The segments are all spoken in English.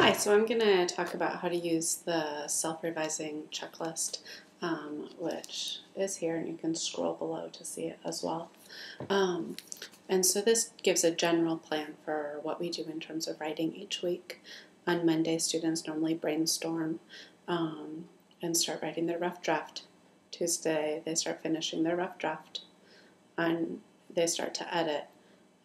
Hi, so I'm going to talk about how to use the self-revising checklist, which is here, and you can scroll below to see it as well. And so this gives a general plan for what we do in terms of writing each week. On Monday, students normally brainstorm and start writing their rough draft. Tuesday, they start finishing their rough draft. And they start to edit.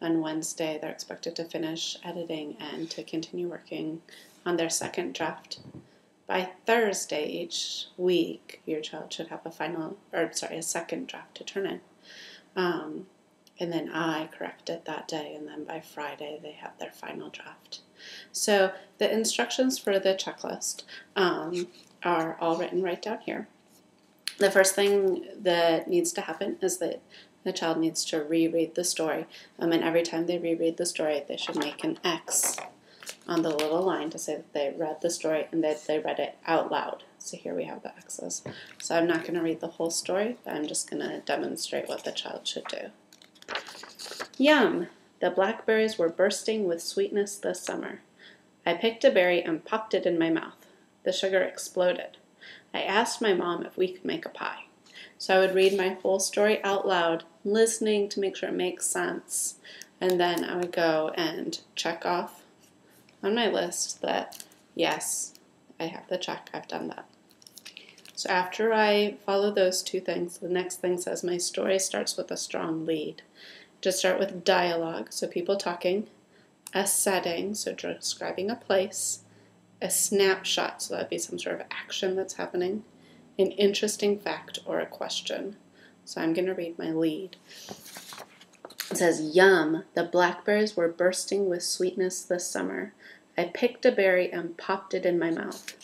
On Wednesday, they're expected to finish editing and to continue working on their second draft. By Thursday each week, your child should have a second draft to turn in. And then I correct it that day, and then by Friday they have their final draft. So the instructions for the checklist are all written right down here. The first thing that needs to happen is that the child needs to reread the story. And every time they reread the story, they should make an X on the little line to say that they read the story and that they read it out loud. So here we have the X's. So I'm not going to read the whole story, but I'm just going to demonstrate what the child should do. Yum! The blackberries were bursting with sweetness this summer. I picked a berry and popped it in my mouth. The sugar exploded. I asked my mom if we could make a pie. So I would read my whole story out loud, listening to make sure it makes sense. And then I would go and check off on my list that, yes, I have the check, I've done that. So after I follow those two things, the next thing says my story starts with a strong lead. Just start with dialogue, so people talking, a setting, so describing a place, a snapshot, so that would be some sort of action that's happening, an interesting fact or a question. So I'm going to read my lead. It says, Yum, the blackberries were bursting with sweetness this summer. I picked a berry and popped it in my mouth.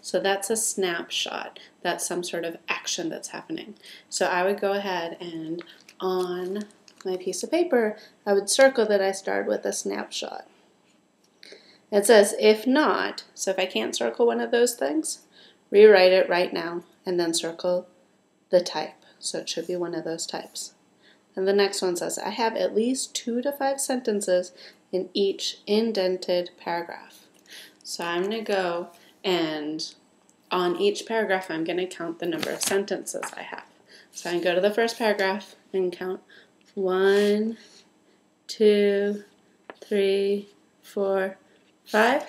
So that's a snapshot. That's some sort of action that's happening. So I would go ahead and on my piece of paper, I would circle that I started with a snapshot. It says, if not, so if I can't circle one of those things, rewrite it right now and then circle the type. So it should be one of those types. And the next one says, I have at least 2 to 5 sentences in each indented paragraph. So I'm going to go and on each paragraph, I'm going to count the number of sentences I have. So I can go to the first paragraph and count 1, 2, 3, 4, 5.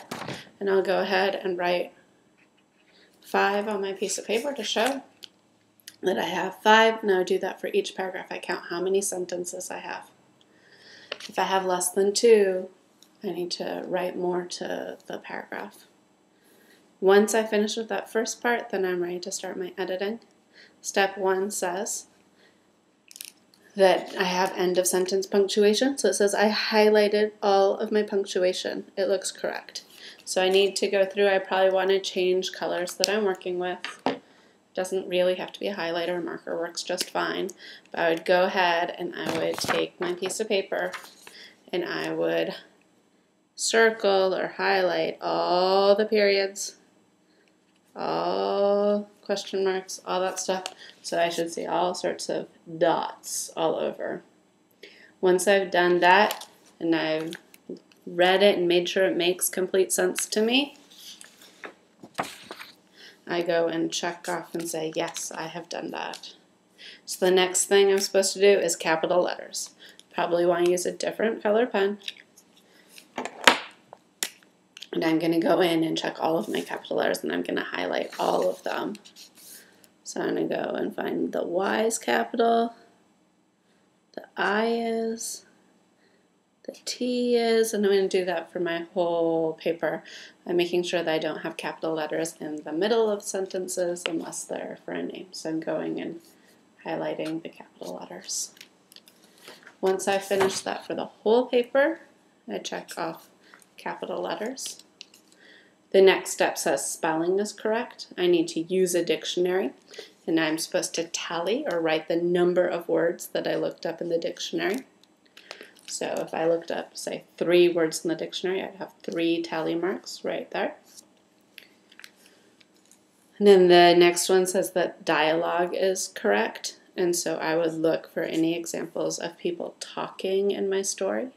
And I'll go ahead and write 5 on my piece of paper to show that I have 5. Now I do that for each paragraph. I count how many sentences I have. If I have less than 2, I need to write more to the paragraph. Once I finish with that first part, then I'm ready to start my editing. Step 1 says that I have end of sentence punctuation. So it says I highlighted all of my punctuation. It looks correct. So I need to go through. I probably want to change colors that I'm working with. Doesn't really have to be a highlighter. A marker works just fine. But I would go ahead and I would take my piece of paper and I would circle or highlight all the periods, all question marks, all that stuff. So I should see all sorts of dots all over. Once I've done that and I've read it and made sure it makes complete sense to me, I go and check off and say, yes, I have done that. So the next thing I'm supposed to do is capital letters. Probably want to use a different color pen. And I'm going to go in and check all of my capital letters, and I'm going to highlight all of them. So I'm going to go and find the Y is capital, the I is, the T is, and I'm going to do that for my whole paper. I'm making sure that I don't have capital letters in the middle of sentences unless they're for a name. So I'm going and highlighting the capital letters. Once I finish that for the whole paper, I check off capital letters. The next step says spelling is correct. I need to use a dictionary, and I'm supposed to tally or write the number of words that I looked up in the dictionary. So if I looked up, say, 3 words in the dictionary, I'd have 3 tally marks right there. And then the next one says that dialogue is correct. And so I would look for any examples of people talking in my story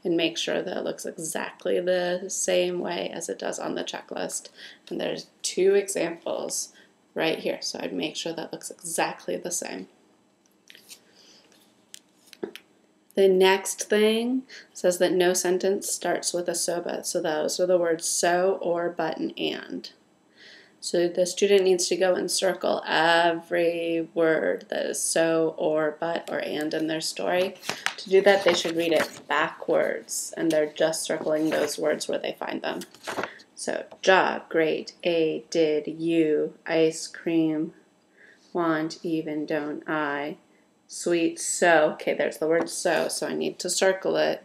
and make sure that it looks exactly the same way as it does on the checklist. And there's 2 examples right here, so I'd make sure that looks exactly the same. The next thing says that no sentence starts with a so but. So those are the words so, or, but, and. So the student needs to go and circle every word that is so, or, but, or, and in their story. To do that, they should read it backwards, and they're just circling those words where they find them. So, job, great, a, did, you, ice cream, want, even, don't, I, sweet, so. Okay, there's the word so I need to circle it.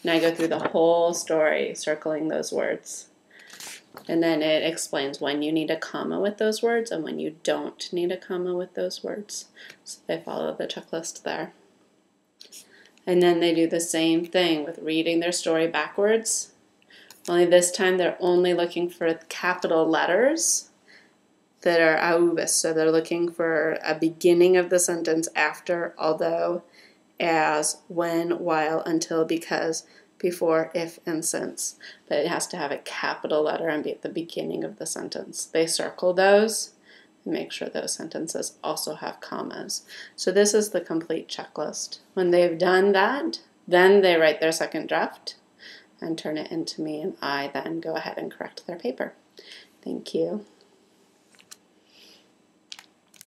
And I go through the whole story circling those words. And then it explains when you need a comma with those words and when you don't need a comma with those words. So they follow the checklist there. And then they do the same thing with reading their story backwards. Only this time they're only looking for capital letters that are aubis. So they're looking for a beginning of the sentence after, although, as, when, while, until, because, before, if, and since. But it has to have a capital letter and be at the beginning of the sentence. They circle those and make sure those sentences also have commas. So this is the complete checklist. When they've done that, then they write their second draft and turn it into me, and I then go ahead and correct their paper. Thank you.